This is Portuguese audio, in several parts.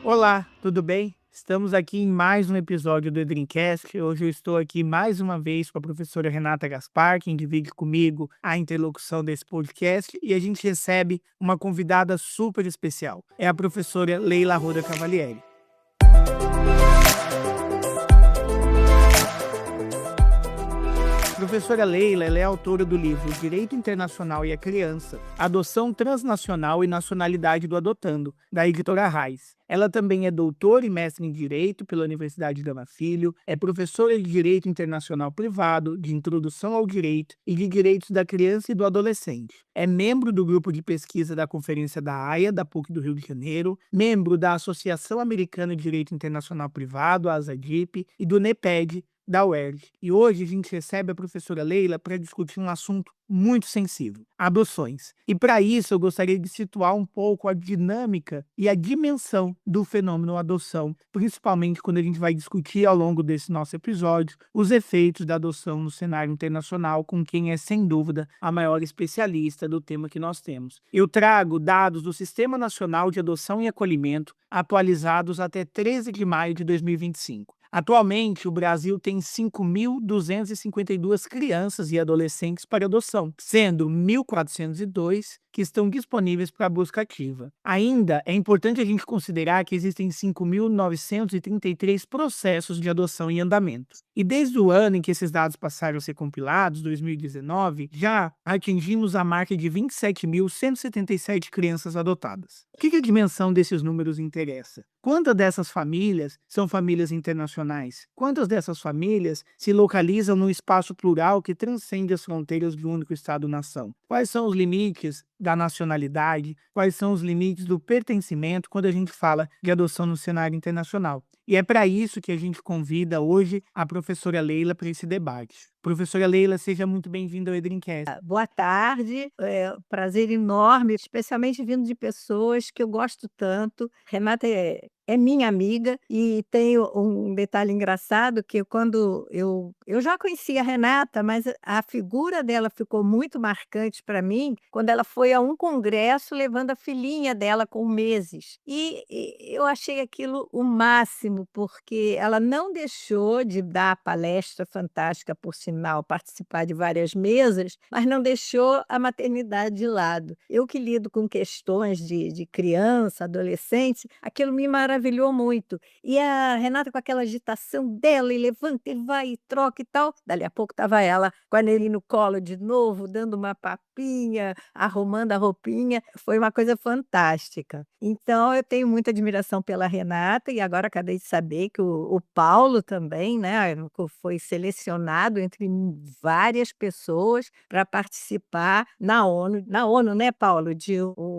Olá, tudo bem? Estamos aqui em mais um episódio do Edrincast. Hoje eu estou aqui mais uma vez com a professora Renata Gaspar, quem divide comigo a interlocução desse podcast, e a gente recebe uma convidada super especial. É a professora Leila Arruda Cavalieri. A professora Leila, ela é autora do livro Direito Internacional e a Criança, Adoção Transnacional e Nacionalidade do Adotando, da editora Raiz. Ela também é doutora e mestre em Direito pela Universidade Gama Filho, é professora de Direito Internacional Privado, de Introdução ao Direito e de Direitos da Criança e do Adolescente. É membro do grupo de pesquisa da Conferência da Haia, da PUC do Rio de Janeiro, membro da Associação Americana de Direito Internacional Privado, a ASADIP, e do NEPED, da UERJ. E hoje a gente recebe a professora Leila para discutir um assunto muito sensível: adoções. E para isso eu gostaria de situar um pouco a dinâmica e a dimensão do fenômeno adoção, principalmente quando a gente vai discutir ao longo desse nosso episódio os efeitos da adoção no cenário internacional, com quem é sem dúvida a maior especialista do tema que nós temos. Eu trago dados do Sistema Nacional de Adoção e Acolhimento, atualizados até 13 de maio de 2025. Atualmente, o Brasil tem 5.252 crianças e adolescentes para adoção, sendo 1.402 que estão disponíveis para busca ativa. Ainda é importante a gente considerar que existem 5.933 processos de adoção em andamento. E desde o ano em que esses dados passaram a ser compilados, 2019, já atingimos a marca de 27.177 crianças adotadas. O que a dimensão desses números interessa? Quantas dessas famílias são famílias internacionais? Quantas dessas famílias se localizam num espaço plural que transcende as fronteiras de um único Estado-nação? Quais são os limites da nacionalidade? Quais são os limites do pertencimento quando a gente fala de adoção no cenário internacional? E é para isso que a gente convida hoje a professora Leila para esse debate. Professora Leila, seja muito bem-vinda ao Edrincast. Boa tarde, prazer enorme, especialmente vindo de pessoas que eu gosto tanto. Renata é minha amiga e tem um detalhe engraçado que quando eu já conhecia a Renata, mas a figura dela ficou muito marcante para mim quando ela foi a um congresso levando a filhinha dela com meses. E eu achei aquilo o máximo, porque ela não deixou de dar a palestra fantástica, por sinal, participar de várias mesas, mas não deixou a maternidade de lado. Eu que lido com questões de criança, adolescente, aquilo me maravilhou muito. E a Renata com aquela agitação dela, e levanta, e vai, e troca e tal. Dali a pouco estava ela com a Nelly no colo de novo, dando uma papinha, arrumando a roupinha. Foi uma coisa fantástica. Então, eu tenho muita admiração pela Renata, e agora acabei de saber que o Paulo também, né, foi selecionado entre várias pessoas para participar na ONU, né, Paulo?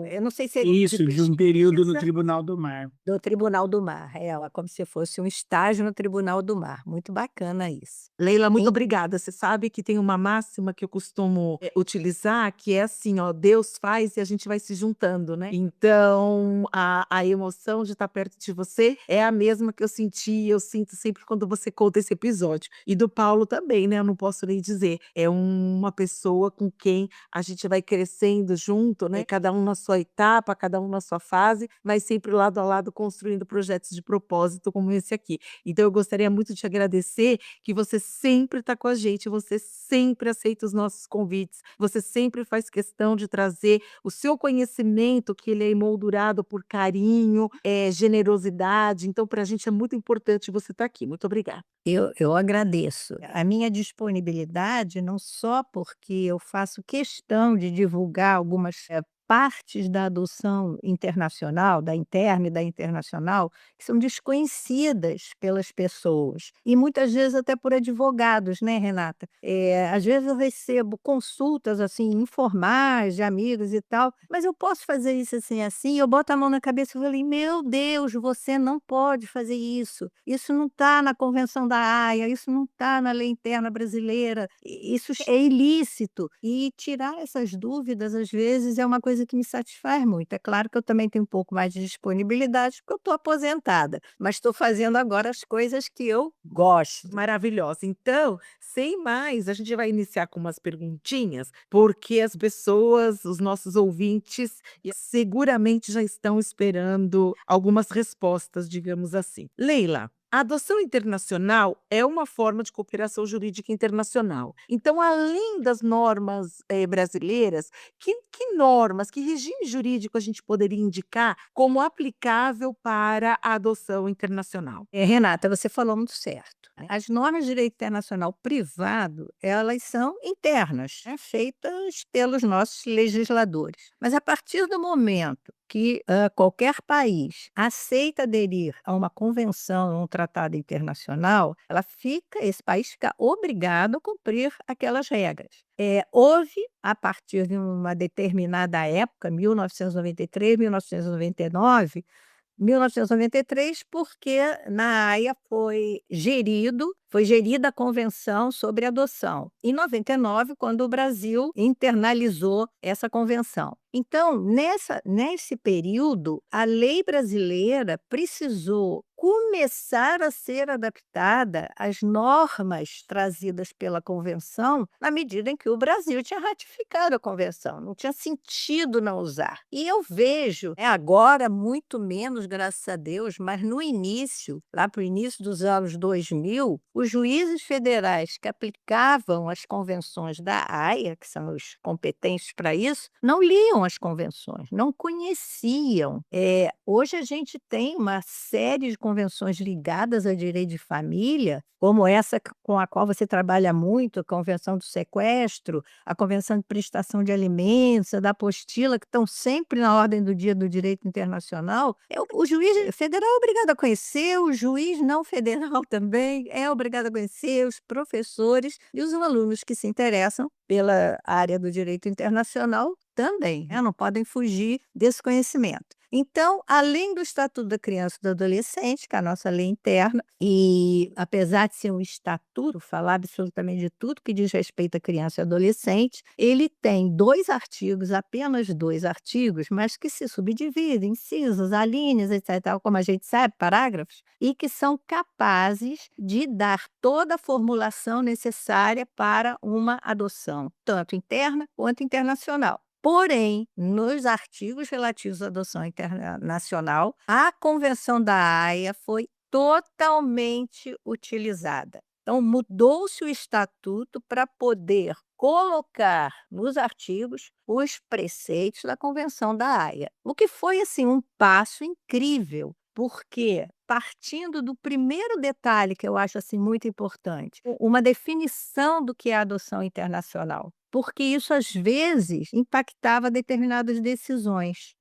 Eu não sei se é Isso, de um período no pesquisa Tribunal do Mar. do Tribunal do Mar. Ela, como se fosse um estágio no Tribunal do Mar. Muito bacana isso. Leila, muito En obrigada. Você sabe que tem uma máxima que eu costumo utilizar, que é assim, ó, Deus faz e a gente vai se juntando, né? Então, a emoção de estar perto de você é a mesma que eu sinto sempre quando você conta esse episódio. E do Paulo também, né? Eu não posso nem dizer. É uma pessoa com quem a gente vai crescendo junto, né? Cada um na sua etapa, cada um na sua fase, mas sempre lado a lado construindo projetos de propósito como esse aqui. Então, eu gostaria muito de te agradecer que você sempre está com a gente, você sempre aceita os nossos convites, você sempre faz questão de trazer o seu conhecimento, que ele é emoldurado por carinho, generosidade. Então, para a gente é muito importante você estar aqui. Muito obrigada. Eu agradeço. A minha disponibilidade, não só porque eu faço questão de divulgar algumas partes da adoção internacional, da interna e da internacional, que são desconhecidas pelas pessoas, e muitas vezes até por advogados, né, Renata? Às vezes eu recebo consultas, assim, informais de amigos e tal, mas eu posso fazer isso assim, assim, eu boto a mão na cabeça e falei: "Meu Deus, você não pode fazer isso não está na Convenção da Haia, isso não está na lei interna brasileira, isso é ilícito". E tirar essas dúvidas, às vezes, é uma coisa coisa que me satisfaz muito. É claro que eu também tenho um pouco mais de disponibilidade, porque eu estou aposentada, mas estou fazendo agora as coisas que eu gosto. Maravilhosa. Então, sem mais, a gente vai iniciar com umas perguntinhas, porque as pessoas, os nossos ouvintes, seguramente já estão esperando algumas respostas, digamos assim. Leila, a adoção internacional é uma forma de cooperação jurídica internacional. Então, além das normas brasileiras, que normas, que regime jurídico a gente poderia indicar como aplicável para a adoção internacional? Renata, você falou muito certo, né? As normas de direito internacional privado, elas são internas, né, feitas pelos nossos legisladores. Mas a partir do momento que qualquer país aceita aderir a uma convenção, a um tratado internacional, esse país fica obrigado a cumprir aquelas regras. Houve, a partir de uma determinada época, 1993, 1999, 1993, porque na Haia foi gerida a Convenção sobre Adoção. Em 99, quando o Brasil internalizou essa convenção. Então, nesse período, a lei brasileira precisou começar a ser adaptada às normas trazidas pela convenção, na medida em que o Brasil tinha ratificado a convenção, não tinha sentido não usar. E eu vejo, agora muito menos, graças a Deus, mas no início, lá para o início dos anos 2000, os juízes federais que aplicavam as convenções da Haia, que são os competentes para isso, não liam as convenções, não conheciam. Hoje a gente tem uma série de convenções ligadas ao direito de família, como essa com a qual você trabalha muito, a Convenção do Sequestro, a Convenção de Prestação de Alimentos, a da Apostila, que estão sempre na ordem do dia do direito internacional. O juiz federal é obrigado a conhecer, o juiz não federal também é obrigado a conhecer, os professores e os alunos que se interessam pela área do direito internacional também, né? Não podem fugir desse conhecimento. Então, além do Estatuto da Criança e do Adolescente, que é a nossa lei interna, e apesar de ser um estatuto, falar absolutamente de tudo que diz respeito à criança e adolescente, ele tem 2 artigos, apenas 2 artigos, mas que se subdividem, incisos, alíneas, etc., como a gente sabe, parágrafos, e que são capazes de dar toda a formulação necessária para uma adoção, tanto interna quanto internacional. Porém, nos artigos relativos à adoção internacional, a Convenção da Haia foi totalmente utilizada. Então, mudou-se o estatuto para poder colocar nos artigos os preceitos da Convenção da Haia, o que foi assim um passo incrível, porque partindo do primeiro detalhe que eu acho assim muito importante, uma definição do que é a adoção internacional. Porque isso, às vezes, impactava determinadas decisões.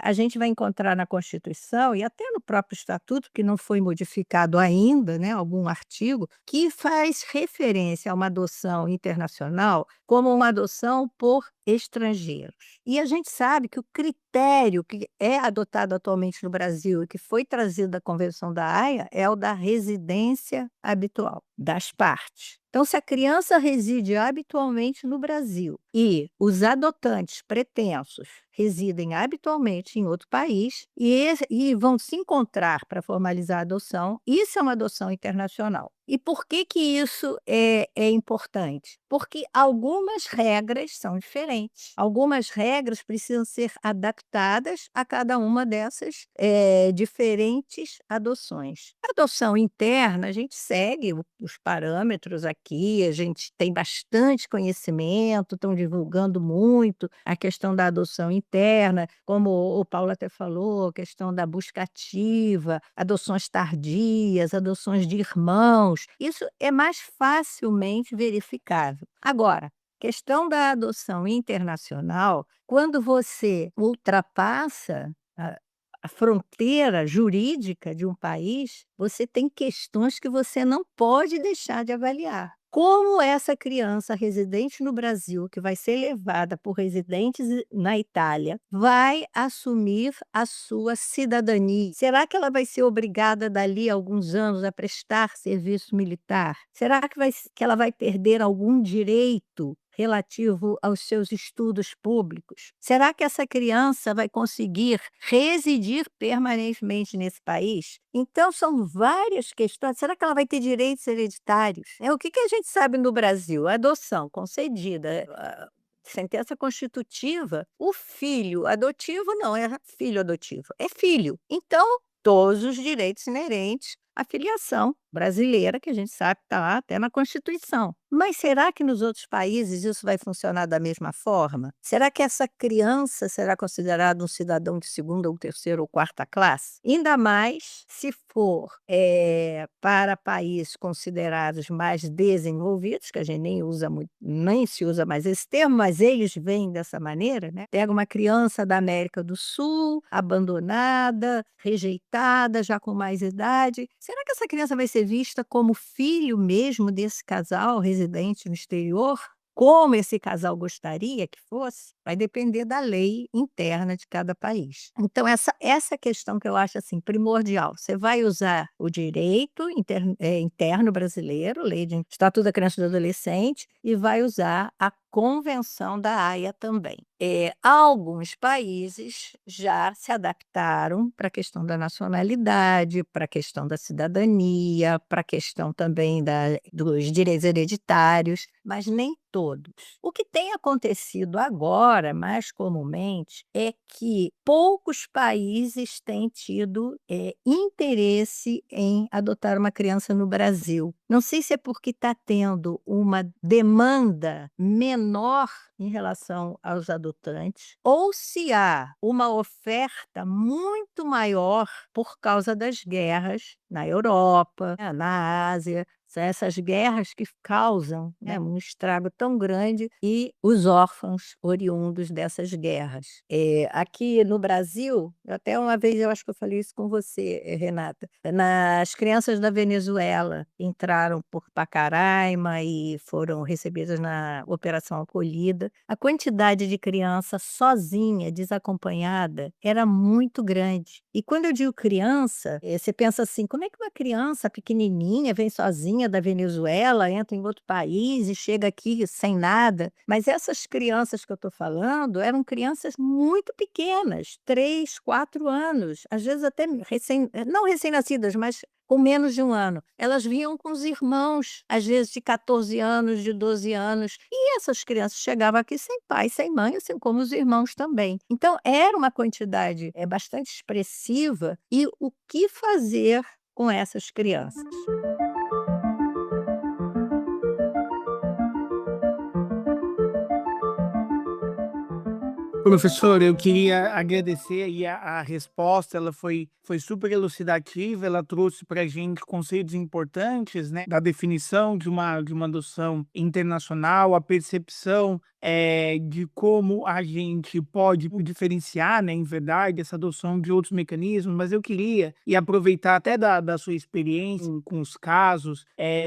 A gente vai encontrar na Constituição e até no próprio Estatuto, que não foi modificado ainda, né, algum artigo, que faz referência a uma adoção internacional como uma adoção por estrangeiros. E a gente sabe que o critério que é adotado atualmente no Brasil e que foi trazido da Convenção da Haia é o da residência habitual das partes. Então, se a criança reside habitualmente no Brasil e os adotantes pretensos residem habitualmente em outro país e vão se encontrar para formalizar a adoção, isso é uma adoção internacional. E por que isso é importante? Porque algumas regras são diferentes. Algumas regras precisam ser adaptadas a cada uma dessas diferentes adoções. A adoção interna, a gente segue os parâmetros aqui, a gente tem bastante conhecimento, estão divulgando muito a questão da adoção interna, como o Paulo até falou, a questão da busca ativa, adoções tardias, adoções de irmãos. Isso é mais facilmente verificável. Agora, questão da adoção internacional, quando você ultrapassa a fronteira jurídica de um país, você tem questões que você não pode deixar de avaliar. Como essa criança residente no Brasil, que vai ser levada por residentes na Itália, vai assumir a sua cidadania? Será que ela vai ser obrigada dali a alguns anos a prestar serviço militar? Será que ela vai perder algum direito relativo aos seus estudos públicos? Será que essa criança vai conseguir residir permanentemente nesse país? Então, são várias questões. Será que ela vai ter direitos hereditários? O que que a gente sabe no Brasil? A adoção concedida, sentença constitutiva, o filho adotivo não é filho adotivo, é filho. Então, todos os direitos inerentes à filiação brasileira, que a gente sabe que está lá até na Constituição. Mas será que nos outros países isso vai funcionar da mesma forma? Será que essa criança será considerada um cidadão de segunda ou terceira ou quarta classe? Ainda mais se for para países considerados mais desenvolvidos, que a gente nem usa muito, nem se usa mais esse termo, mas eles veem dessa maneira, né? Pega uma criança da América do Sul, abandonada, rejeitada, já com mais idade. Será que essa criança vai ser vista como filho mesmo desse casal residente no exterior? Como esse casal gostaria que fosse? Vai depender da lei interna de cada país. Então, essa questão que eu acho assim primordial. Você vai usar o direito interno brasileiro, lei de Estatuto da Criança e do Adolescente, e vai usar a Convenção da Haia também. Alguns países já se adaptaram para a questão da nacionalidade, para a questão da cidadania, para a questão também dos direitos hereditários, mas nem todos. O que tem acontecido agora, mais comumente, é que poucos países têm tido interesse em adotar uma criança no Brasil. Não sei se é porque está tendo uma demanda menor em relação aos adotantes, ou se há uma oferta muito maior por causa das guerras na Europa, na Ásia. São essas guerras que causam, né, um estrago tão grande e os órfãos oriundos dessas guerras. Aqui no Brasil, até uma vez eu acho que eu falei isso com você, Renata, as crianças da Venezuela entraram por Pacaraima e foram recebidas na Operação Acolhida. A quantidade de criança sozinha, desacompanhada, era muito grande. E quando eu digo criança, você pensa assim, como é que uma criança pequenininha vem sozinha da Venezuela, entra em outro país e chega aqui sem nada? Mas essas crianças que eu estou falando eram crianças muito pequenas, 3, 4 anos, às vezes até não recém-nascidas, mas com menos de 1 ano. Elas vinham com os irmãos, às vezes de 14 anos, de 12 anos, e essas crianças chegavam aqui sem pai, sem mãe, assim como os irmãos também. Então, era uma quantidade bastante expressiva, e o que fazer com essas crianças? Professor, eu queria agradecer aí a resposta, ela foi super elucidativa, ela trouxe para a gente conceitos importantes, né, da definição de uma adoção internacional, a percepção de como a gente pode diferenciar, né, em verdade, essa adoção de outros mecanismos, mas eu queria, e aproveitar até da sua experiência com os casos,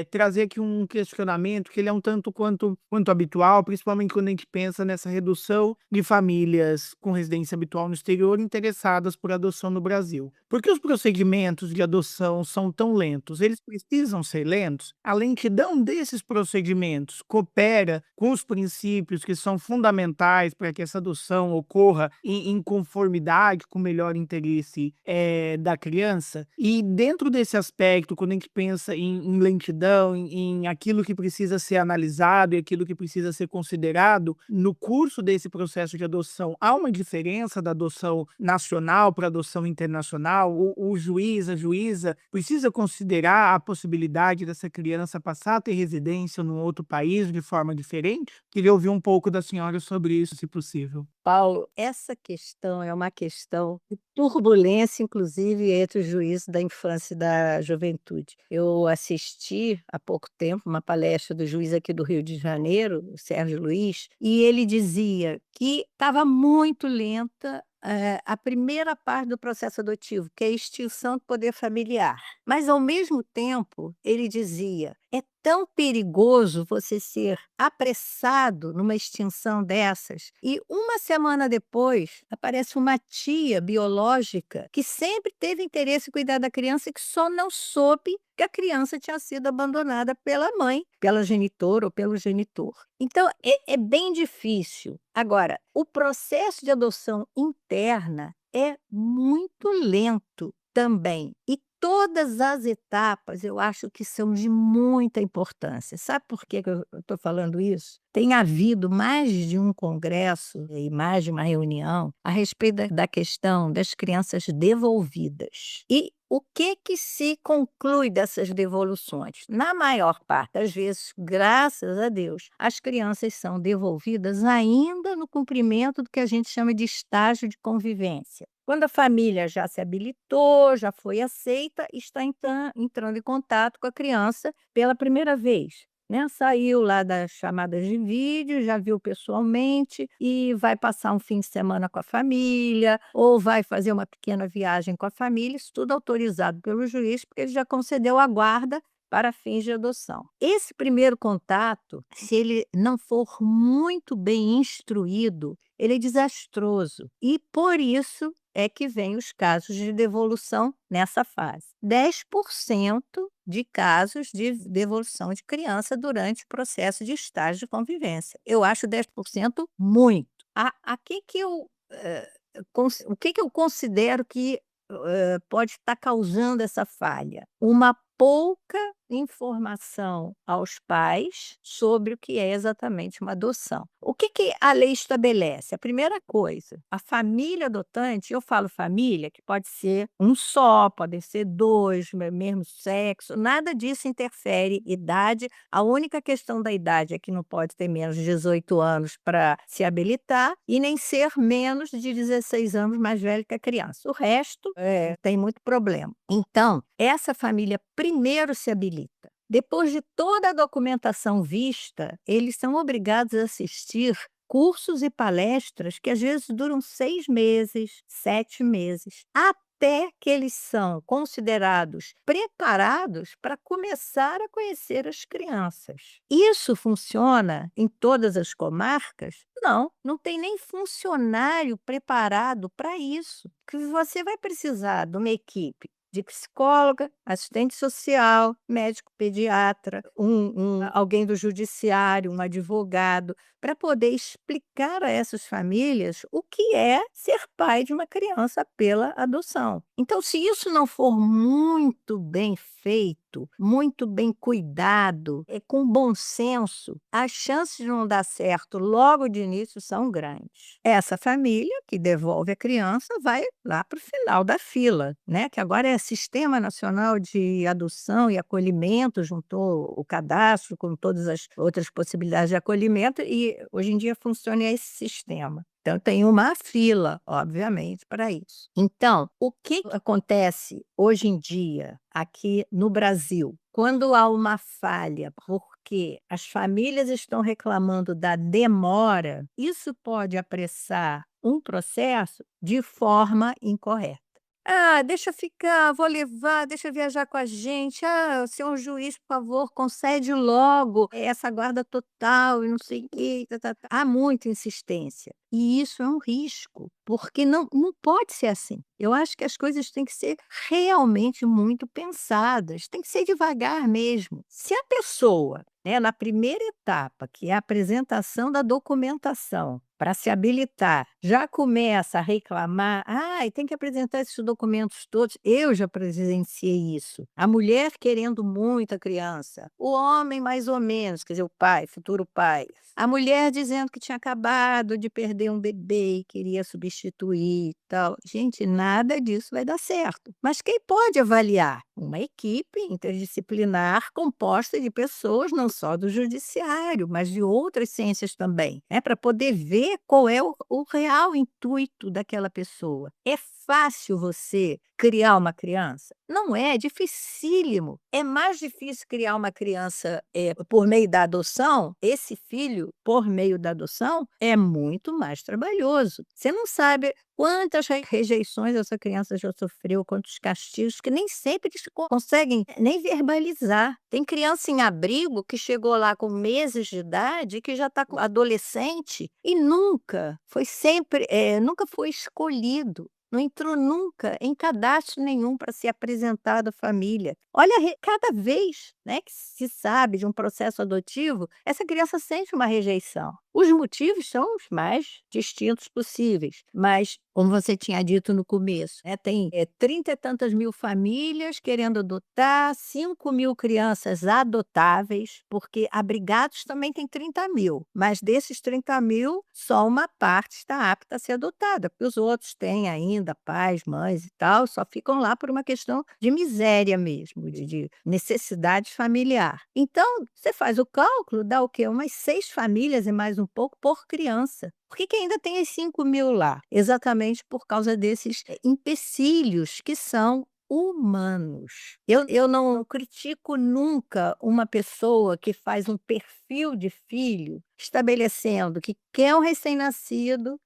trazer aqui um questionamento que ele é um tanto quanto habitual, principalmente quando a gente pensa nessa redução de famílias com residência habitual no exterior interessadas por adoção no Brasil. Por que os procedimentos de adoção são tão lentos? Eles precisam ser lentos? A lentidão desses procedimentos coopera com os princípios que são fundamentais para que essa adoção ocorra em conformidade com o melhor interesse da criança? E dentro desse aspecto, quando a gente pensa em lentidão, em aquilo que precisa ser analisado e aquilo que precisa ser considerado, no curso desse processo de adoção, há uma diferença da adoção nacional para a adoção internacional? O juiz, a juíza, precisa considerar a possibilidade dessa criança passar a ter residência num outro país de forma diferente? Queria ouvir um pouco da senhora sobre isso, se possível. Paulo, essa questão é uma questão de turbulência, inclusive, entre os juízes da infância e da juventude. Eu assisti há pouco tempo uma palestra do juiz aqui do Rio de Janeiro, o Sérgio Luiz, e ele dizia que estava muito lenta a primeira parte do processo adotivo, que é a extinção do poder familiar. Mas, ao mesmo tempo, ele dizia, é tão perigoso você ser apressado numa extinção dessas e uma semana depois aparece uma tia biológica que sempre teve interesse em cuidar da criança e que só não soube que a criança tinha sido abandonada pela mãe, pela genitora ou pelo genitor. Então, é bem difícil. Agora, o processo de adoção interna é muito lento também. E todas as etapas eu acho que são de muita importância. Sabe por que que eu estou falando isso? Tem havido mais de um congresso e mais de uma reunião a respeito da questão das crianças devolvidas. E o que se conclui dessas devoluções? Na maior parte das vezes, graças a Deus, as crianças são devolvidas ainda no cumprimento do que a gente chama de estágio de convivência. Quando a família já se habilitou, já foi aceita, está entrando em contato com a criança pela primeira vez. Né? Saiu lá das chamadas de vídeo, já viu pessoalmente e vai passar um fim de semana com a família ou vai fazer uma pequena viagem com a família, isso tudo autorizado pelo juiz, porque ele já concedeu a guarda para fins de adoção. Esse primeiro contato, se ele não for muito bem instruído, ele é desastroso. E por isso é que vem os casos de devolução nessa fase. 10% de casos de devolução de criança durante o processo de estágio de convivência. Eu acho 10% muito. O que eu considero que pode estar causando essa falha? Uma pouca informação aos pais sobre o que é exatamente uma adoção. O que a lei estabelece? A primeira coisa, a família adotante, eu falo família, que pode ser um só, podem ser dois, mesmo sexo, nada disso interfere idade. A única questão da idade é que não pode ter menos de 18 anos para se habilitar e nem ser menos de 16 anos mais velho que a criança. O resto tem muito problema. Então, essa família primeiro se habilita. Depois de toda a documentação vista, eles são obrigados a assistir cursos e palestras que às vezes duram 6 meses, 7 meses, até que eles são considerados preparados para começar a conhecer as crianças. Isso funciona em todas as comarcas? Não tem nem funcionário preparado para isso. Que você vai precisar de uma equipe de psicóloga, assistente social, médico pediatra, alguém do judiciário, um advogado, para poder explicar a essas famílias o que é ser pai de uma criança pela adoção. Então, se isso não for muito bem feito, muito bem cuidado, com bom senso, as chances de não dar certo logo de início são grandes. Essa família que devolve a criança vai lá para o final da fila, né? Que agora é Sistema Nacional de Adoção e Acolhimento, juntou o cadastro com todas as outras possibilidades de acolhimento e hoje em dia funciona esse sistema. Então, tem uma fila, obviamente, para isso. Então, o que acontece hoje em dia aqui no Brasil? Quando há uma falha, porque as famílias estão reclamando da demora, isso pode apressar um processo de forma incorreta. Deixa ficar, vou levar, deixa viajar com a gente. Senhor juiz, por favor, concede logo essa guarda total e não sei o quê. Há muita insistência. E isso é um risco, porque não pode ser assim. Eu acho que as coisas têm que ser realmente muito pensadas, tem que ser devagar mesmo. Se a pessoa, né, na primeira etapa, que é a apresentação da documentação, para se habilitar, já começa a reclamar, e tem que apresentar esses documentos todos. Eu já presenciei isso. A mulher querendo muito a criança, o homem mais ou menos, quer dizer, o pai, futuro pai. A mulher dizendo que tinha acabado de perder um bebê e queria substituir e tal. Gente, nada disso vai dar certo. Mas quem pode avaliar? Uma equipe interdisciplinar composta de pessoas não só do judiciário, mas de outras ciências também, para poder ver qual é o real intuito daquela pessoa. É fácil você criar uma criança? Não é, é dificílimo. É mais difícil criar uma criança por meio da adoção. Esse filho, por meio da adoção, é muito mais trabalhoso. Você não sabe quantas rejeições essa criança já sofreu, quantos castigos, que nem sempre eles conseguem nem verbalizar. Tem criança em abrigo que chegou lá com meses de idade, que já está adolescente e nunca foi escolhido. Não entrou nunca em cadastro nenhum para ser apresentado à família. Olha, cada vez, né, que se sabe de um processo adotivo, essa criança sente uma rejeição. Os motivos são os mais distintos possíveis, mas, como você tinha dito no começo, né, tem 30 e tantas mil famílias querendo adotar, 5.000 crianças adotáveis, porque abrigados também tem 30.000, mas desses 30.000, só uma parte está apta a ser adotada, porque os outros têm ainda pais, mães e tal, só ficam lá por uma questão de miséria mesmo, de necessidade familiar. Então, você faz o cálculo, dá o quê? Umas 6 famílias e mais um pouco por criança. Por que ainda tem as 5.000 lá? Exatamente por causa desses empecilhos que são humanos. Eu não critico nunca uma pessoa que faz um perfil de filho estabelecendo que quer um recém-nascido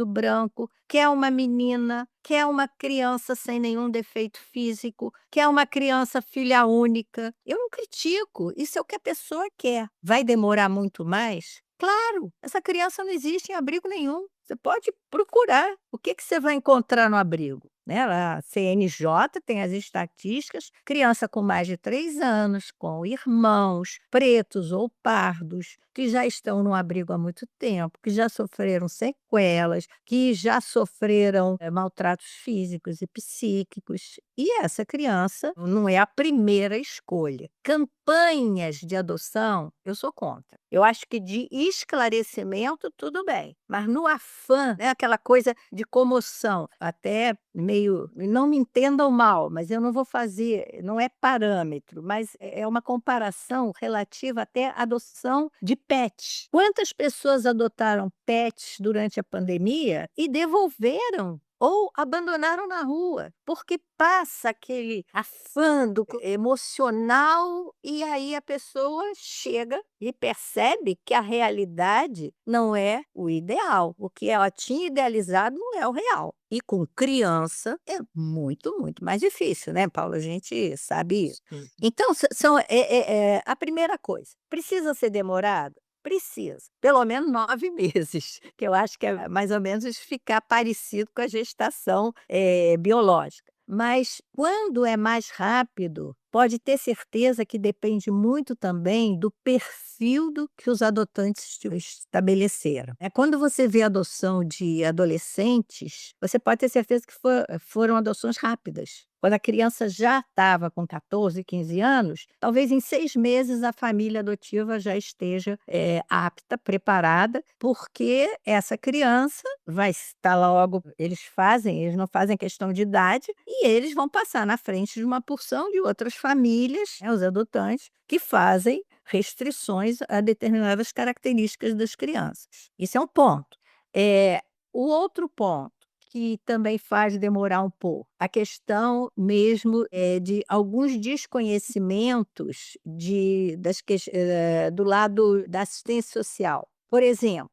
branco, quer uma menina, quer uma criança sem nenhum defeito físico, quer uma criança filha única. Eu não critico, isso é o que a pessoa quer. Vai demorar muito mais? Claro, essa criança não existe em abrigo nenhum. Você pode procurar o que você vai encontrar no abrigo. Né? A CNJ tem as estatísticas, criança com mais de 3 anos, com irmãos pretos ou pardos, que já estão no abrigo há muito tempo, que já sofreram sequelas, que já sofreram maltratos físicos e psíquicos. E essa criança não é a primeira escolha. Campanhas de adoção, eu sou contra. Eu acho que de esclarecimento, tudo bem. Mas no afã, né, aquela coisa de comoção, até meio, não me entendam mal, mas eu não vou fazer, não é parâmetro, mas é uma comparação relativa até à adoção de pets. Quantas pessoas adotaram pets durante a pandemia e devolveram ou abandonaram na rua, porque passa aquele afã emocional e aí a pessoa chega e percebe que a realidade não é o ideal. O que ela tinha idealizado não é o real. E com criança é muito, muito mais difícil, né, Paulo? A gente sabe isso. Então, a primeira coisa, precisa ser demorado? Precisa, pelo menos 9 meses, que eu acho que é mais ou menos ficar parecido com a gestação biológica. Mas quando é mais rápido, pode ter certeza que depende muito também do perfil que os adotantes estabeleceram. Quando você vê adoção de adolescentes, você pode ter certeza que foram adoções rápidas. Quando a criança já estava com 14, 15 anos, talvez em 6 meses a família adotiva já esteja apta, preparada, porque essa criança vai estar logo, eles não fazem questão de idade, e eles vão passar na frente de uma porção de outras famílias, os adotantes, que fazem restrições a determinadas características das crianças. Isso é um ponto. O outro ponto, que também faz demorar um pouco, a questão mesmo de alguns desconhecimentos do lado da assistência social. Por exemplo,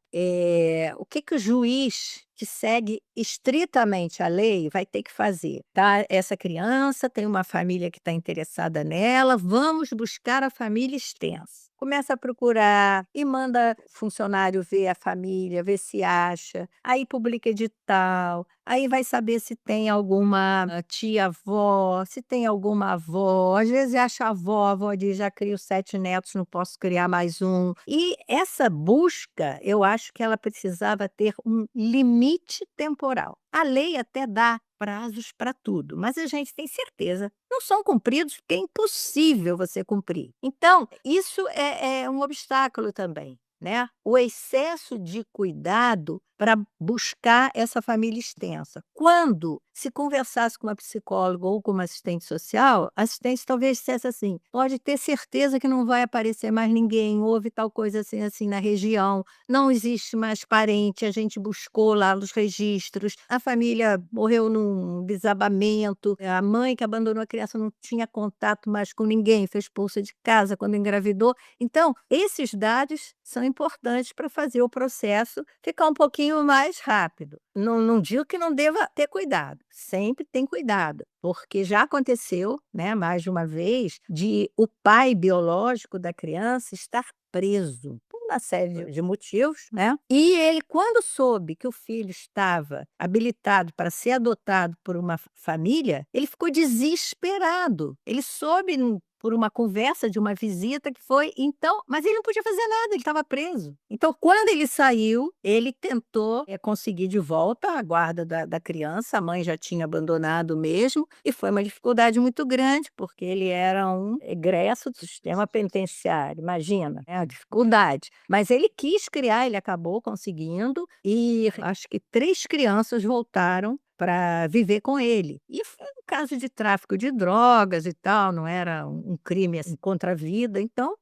o que o juiz que segue estritamente a lei vai ter que fazer? Tá? Essa criança tem uma família que está interessada nela, vamos buscar a família extensa. Começa a procurar e manda funcionário ver a família, ver se acha, aí publica edital, aí vai saber se tem alguma tia-avó, se tem alguma avó, às vezes acha a avó diz, já crio 7 netos, não posso criar mais um. E essa busca, eu acho que ela precisava ter um limite temporal. A lei até dá prazos para tudo, mas a gente tem certeza, não são cumpridos porque é impossível você cumprir. Então, isso é um obstáculo também, né? O excesso de cuidado para buscar essa família extensa. Quando se conversasse com uma psicóloga ou com uma assistente social, a assistente talvez dissesse assim: pode ter certeza que não vai aparecer mais ninguém, houve tal coisa assim, assim na região, não existe mais parente, a gente buscou lá nos registros, a família morreu num desabamento, a mãe que abandonou a criança não tinha contato mais com ninguém, foi expulsa de casa quando engravidou. Então, esses dados são importantes para fazer o processo ficar um pouquinho mais rápido. Não digo que não deva ter cuidado, sempre tem cuidado, porque já aconteceu, né, mais de uma vez, de o pai biológico da criança estar preso por uma série de motivos, né? E ele, quando soube que o filho estava habilitado para ser adotado por uma família, ele ficou desesperado. Ele soube por uma conversa de uma visita que foi, então, mas ele não podia fazer nada, ele estava preso. Então, quando ele saiu, ele tentou conseguir de volta a guarda da criança, a mãe já tinha abandonado mesmo, e foi uma dificuldade muito grande, porque ele era um egresso do sistema penitenciário, imagina, né, a dificuldade. Mas ele quis criar, ele acabou conseguindo, e acho que 3 crianças voltaram para viver com ele. E foi um caso de tráfico de drogas e tal, não era um crime assim, contra a vida, então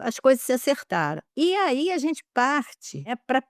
as coisas se acertaram. E aí a gente parte para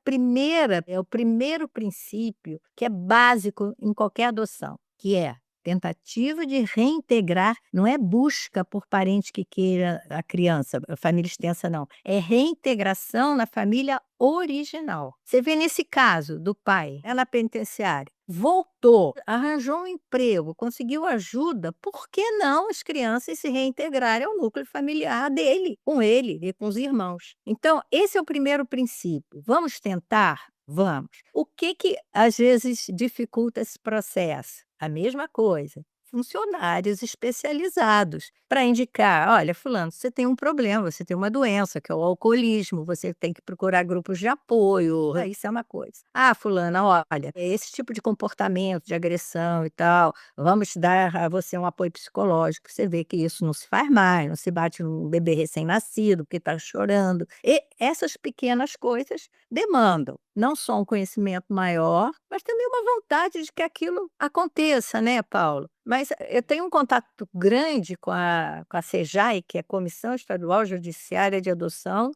o primeiro princípio que é básico em qualquer adoção, que é tentativa de reintegrar, não é busca por parente que queira a criança, a família extensa não, é reintegração na família original. Você vê nesse caso do pai, na penitenciária, voltou, arranjou um emprego, conseguiu ajuda, por que não as crianças se reintegrarem ao núcleo familiar dele, com ele e com os irmãos? Então, esse é o primeiro princípio. Vamos tentar? Vamos. O que às vezes dificulta esse processo? A mesma coisa. Funcionários especializados para indicar: olha, fulano, você tem um problema, você tem uma doença, que é o alcoolismo, você tem que procurar grupos de apoio. Isso é uma coisa. Ah, fulana, olha, esse tipo de comportamento, de agressão e tal, vamos dar a você um apoio psicológico. Você vê que isso não se faz mais, não se bate num bebê recém-nascido porque está chorando. E essas pequenas coisas demandam não só um conhecimento maior, mas também uma vontade de que aquilo aconteça, né, Paulo? Mas eu tenho um contato grande com a SEJAI, que é a Comissão Estadual Judiciária de Adoção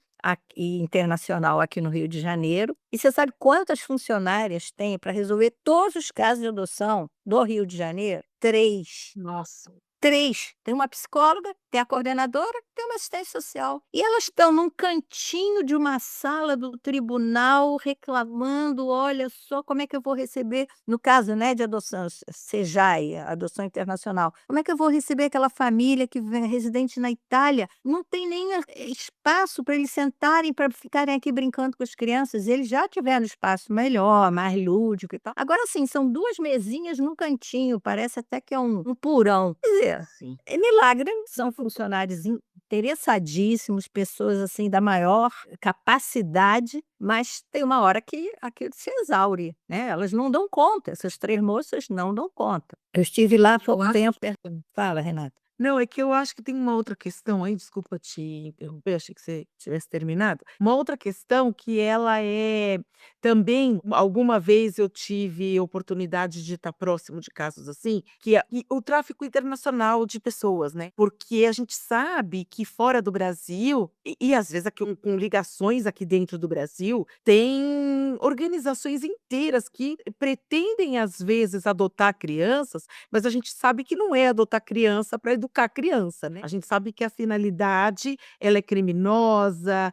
e Internacional aqui no Rio de Janeiro. E você sabe quantas funcionárias tem para resolver todos os casos de adoção do Rio de Janeiro? 3. Nossa. 3. Tem uma psicóloga, tem a coordenadora, tem uma assistente social. E elas estão num cantinho de uma sala do tribunal reclamando: olha só como é que eu vou receber, no caso, né, de adoção, SEJAI, adoção internacional, como é que eu vou receber aquela família que é residente na Itália? Não tem nem espaço para eles sentarem, para ficarem aqui brincando com as crianças. Eles já tiveram espaço melhor, mais lúdico e tal. Agora sim, são 2 mesinhas num cantinho, parece até que é um porão. Quer dizer, Sim. é milagre, são funcionários interessadíssimos, pessoas assim da maior capacidade, mas tem uma hora que aquilo se exaure, né? Elas não dão conta, essas 3 moças não dão conta. Eu estive lá há pouco tempo. Fala, Renata. Não, é que eu acho que tem uma outra questão aí, desculpa te interromper, achei que você tivesse terminado. Uma outra questão que ela é também, alguma vez eu tive oportunidade de estar próximo de casos assim, que é o tráfico internacional de pessoas, né? Porque a gente sabe que fora do Brasil, e às vezes aqui com ligações aqui dentro do Brasil, tem organizações inteiras que pretendem, às vezes, adotar crianças, mas a gente sabe que não é adotar criança para educar a criança, né? A gente sabe que a finalidade, ela é criminosa,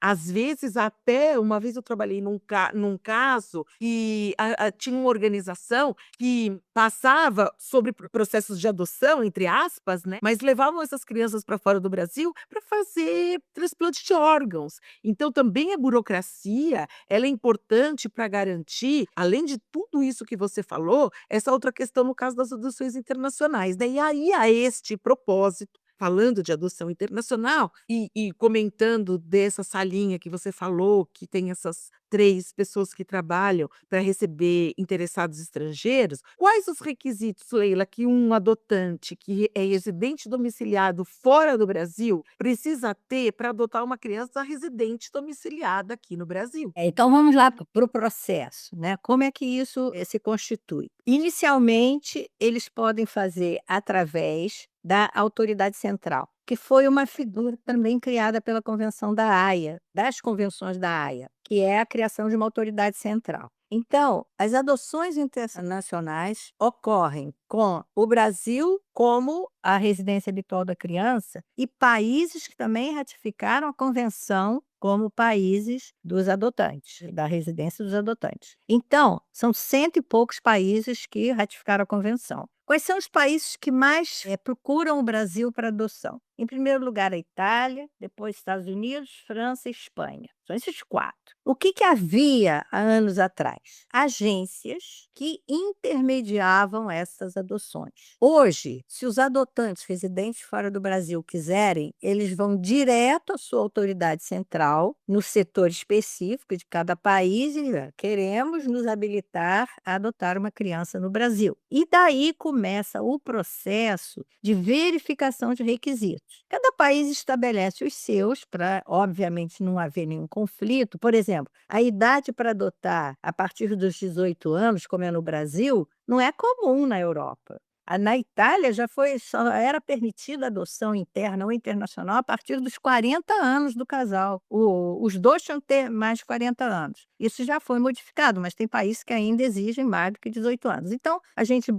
às vezes até uma vez eu trabalhei num caso e tinha uma organização que passava sobre processos de adoção, entre aspas, né? Mas levavam essas crianças para fora do Brasil para fazer transplante de órgãos. Então também a burocracia, ela é importante para garantir, além de tudo isso que você falou, essa outra questão no caso das adoções internacionais, né? E aí, a este propósito, falando de adoção internacional e comentando dessa salinha que você falou, que tem essas 3 pessoas que trabalham para receber interessados estrangeiros, quais os requisitos, Leila, que um adotante que é residente domiciliado fora do Brasil precisa ter para adotar uma criança residente domiciliada aqui no Brasil? Então vamos lá para o processo, né? Como é que isso se constitui? Inicialmente, eles podem fazer através da autoridade central, que foi uma figura também criada pela Convenção da Haia, das convenções da Haia, que é a criação de uma autoridade central. Então, as adoções internacionais ocorrem com o Brasil como a residência habitual da criança e países que também ratificaram a convenção como países dos adotantes, da residência dos adotantes. Então, são 100 e poucos países que ratificaram a convenção. Quais são os países que mais procuram o Brasil para adoção? Em primeiro lugar, a Itália, depois Estados Unidos, França e Espanha. São esses 4. O que havia há anos atrás? Agências que intermediavam essas adoções. Hoje, se os adotantes residentes fora do Brasil quiserem, eles vão direto à sua autoridade central, no setor específico de cada país, e queremos nos habilitar a adotar uma criança no Brasil. E daí começa o processo de verificação de requisitos. Cada país estabelece os seus para, obviamente, não haver nenhum conflito. Por exemplo, a idade para adotar a partir dos 18 anos, como é no Brasil, não é comum na Europa. Na Itália só era permitida a adoção interna ou internacional a partir dos 40 anos do casal. Os dois tinham que ter mais de 40 anos. Isso já foi modificado, mas tem países que ainda exigem mais do que 18 anos. Então, a gente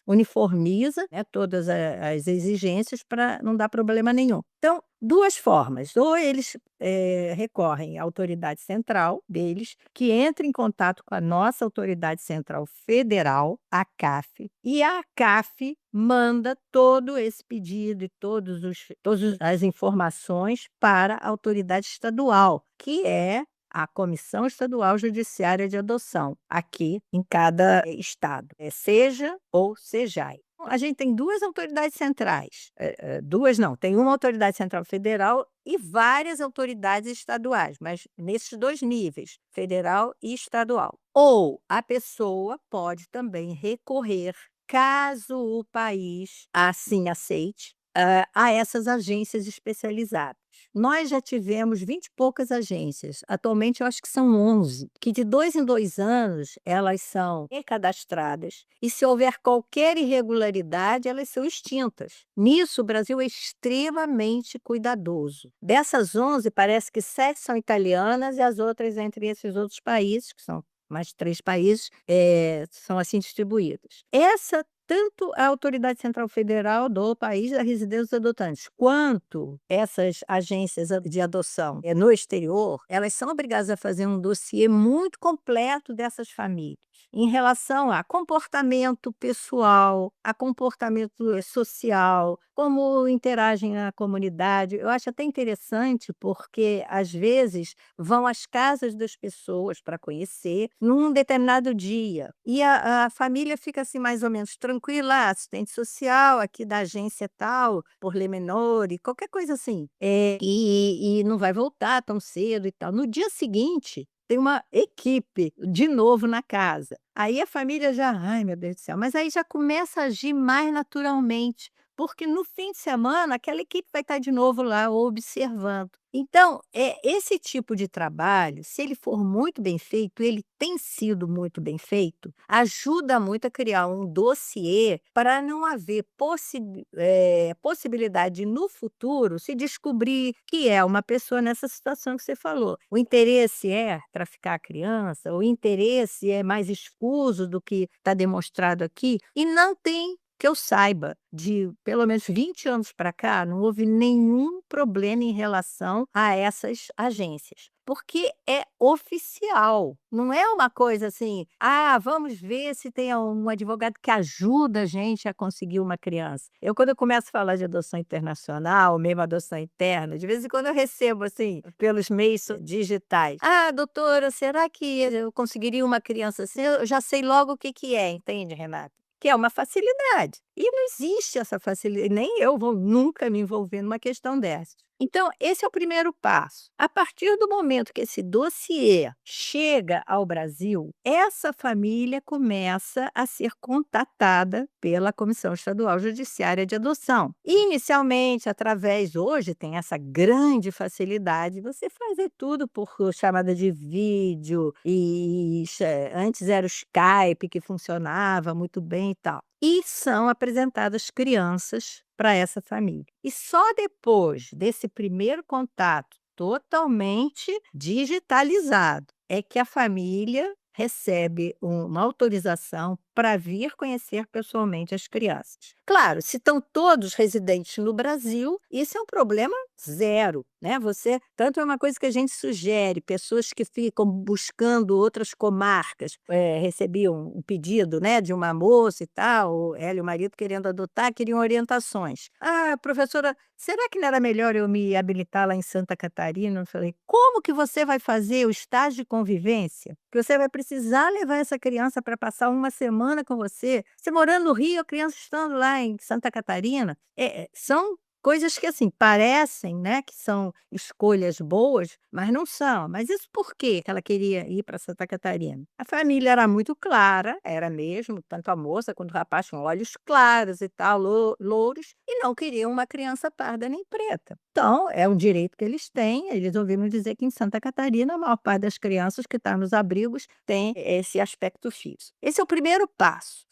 uniformiza, né, todas as exigências para não dar problema nenhum. Então, 2 formas. Ou eles recorrem à autoridade central deles, que entra em contato com a nossa autoridade central federal, a CAF, e a CAF manda todo esse pedido e todas as informações para a autoridade estadual, que é a Comissão Estadual Judiciária de Adoção, aqui em cada estado, seja ou sejai. A gente tem 2 autoridades centrais, 2 não, tem uma autoridade central federal e várias autoridades estaduais, mas nesses 2 níveis, federal e estadual. Ou a pessoa pode também recorrer, caso o país assim aceite, a essas agências especializadas. Nós já tivemos 20 e poucas agências, atualmente eu acho que são 11, que de 2 em 2 anos elas são recadastradas e se houver qualquer irregularidade, elas são extintas. Nisso, o Brasil é extremamente cuidadoso. Dessas 11, parece que 7 são italianas e as outras entre esses outros países, que são mais 3 países, são assim distribuídas. Tanto a autoridade central federal do país da residência dos adotantes, quanto essas agências de adoção no exterior, elas são obrigadas a fazer um dossiê muito completo dessas famílias, em relação a comportamento pessoal, a comportamento social, como interagem na comunidade. Eu acho até interessante porque, às vezes, vão às casas das pessoas para conhecer num determinado dia. E a família fica assim mais ou menos tranquila, assistente social aqui da agência tal, por Lemenore, qualquer coisa assim. E não vai voltar tão cedo e tal. No dia seguinte, tem uma equipe de novo na casa. Aí a família já, ai meu Deus do céu, mas aí já começa a agir mais naturalmente, porque no fim de semana aquela equipe vai estar de novo lá observando. Então, esse tipo de trabalho, se ele for muito bem feito, ele tem sido muito bem feito, ajuda muito a criar um dossiê para não haver possibilidade de, no futuro, se descobrir que é uma pessoa nessa situação que você falou. O interesse é traficar a criança, o interesse é mais escuso do que está demonstrado aqui, e não tem, que eu saiba, de pelo menos 20 anos para cá, não houve nenhum problema em relação a essas agências, porque é oficial, não é uma coisa assim, vamos ver se tem um advogado que ajuda a gente a conseguir uma criança. Quando eu começo a falar de adoção internacional, mesmo adoção interna, de vez em quando eu recebo, assim, pelos meios digitais, doutora, será que eu conseguiria uma criança assim? Eu já sei logo o que é, entende, Renata? Que é uma facilidade. E não existe essa facilidade, nem eu vou nunca me envolver numa questão dessa. Então, esse é o primeiro passo. A partir do momento que esse dossiê chega ao Brasil, essa família começa a ser contatada pela Comissão Estadual Judiciária de Adoção. Inicialmente, hoje tem essa grande facilidade, você fazer tudo por chamada de vídeo, antes era o Skype que funcionava muito bem e tal. E são apresentadas crianças para essa família. E só depois desse primeiro contato totalmente digitalizado é que a família recebe uma autorização para vir conhecer pessoalmente as crianças. Claro, se estão todos residentes no Brasil, isso é um problema zero, né? Tanto é uma coisa que a gente sugere, pessoas que ficam buscando outras comarcas. Recebi um pedido, né, de uma moça e tal, ela e o marido querendo adotar, queriam orientações. Ah, professora, será que não era melhor eu me habilitar lá em Santa Catarina? Eu falei, como que você vai fazer o estágio de convivência? Que você vai precisar levar essa criança para passar uma semana com você. Você morando no Rio, a criança estando lá em Santa Catarina. São coisas que, assim, parecem, né, que são escolhas boas, mas não são. Mas isso por quê que ela queria ir para Santa Catarina? A família era muito clara, era mesmo, tanto a moça quanto o rapaz tinham olhos claros e tal, louros, e não queriam uma criança parda nem preta. Então, é um direito que eles têm. Eles ouviram dizer que em Santa Catarina, a maior parte das crianças que estão nos abrigos tem esse aspecto físico. Esse é o primeiro passo.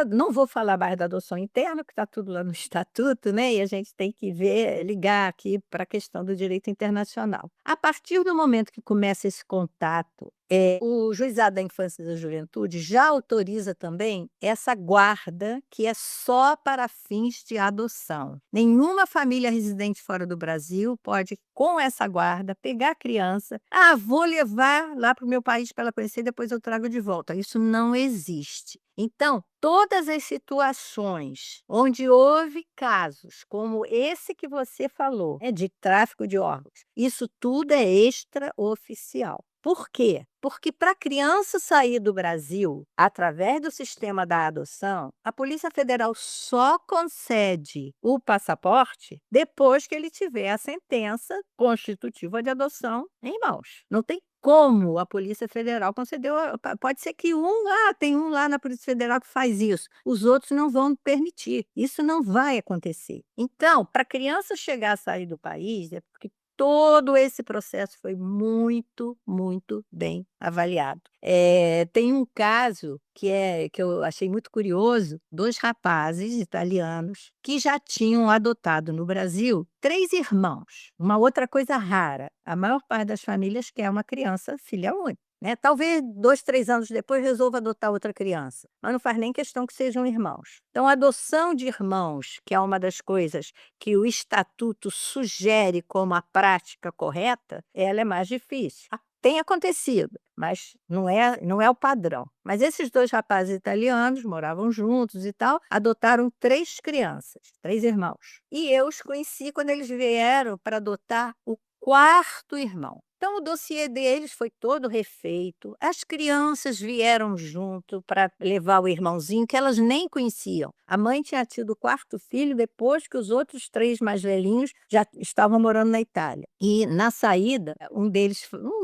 Não vou falar mais da adoção interna, que está tudo lá no estatuto, né? E a gente tem que ligar aqui para a questão do direito internacional. A partir do momento que começa esse contato, o Juizado da Infância e da Juventude já autoriza também essa guarda, que é só para fins de adoção. Nenhuma família residente fora do Brasil pode, com essa guarda, pegar a criança. Ah, vou levar lá para o meu país para ela conhecer, depois eu trago de volta. Isso não existe. Então, todas as situações onde houve casos como esse que você falou, de tráfico de órgãos, isso tudo é extraoficial. Por quê? Porque para a criança sair do Brasil através do sistema da adoção, a Polícia Federal só concede o passaporte depois que ele tiver a sentença constitutiva de adoção em mãos. Não tem como a Polícia Federal concedeu. Pode ser que tem um lá na Polícia Federal que faz isso. Os outros não vão permitir. Isso não vai acontecer. Então, para a criança chegar a sair do país, é porque todo esse processo foi muito, muito bem avaliado. Tem um caso que eu achei muito curioso, 2 rapazes italianos que já tinham adotado no Brasil 3 irmãos. Uma outra coisa rara, a maior parte das famílias quer uma criança filha única, né? Talvez 2, 3 anos depois resolva adotar outra criança, mas não faz nem questão que sejam irmãos. Então, a adoção de irmãos, que é uma das coisas que o estatuto sugere como a prática correta, ela é mais difícil. Tem acontecido, mas não é o padrão. Mas esses 2 rapazes italianos moravam juntos e tal, adotaram 3 crianças, 3 irmãos. E eu os conheci quando eles vieram para adotar o 4º irmão. Então, o dossiê deles foi todo refeito. As crianças vieram junto para levar o irmãozinho, que elas nem conheciam. A mãe tinha tido o 4º filho depois que os outros 3 mais velhinhos já estavam morando na Itália. E, na saída, um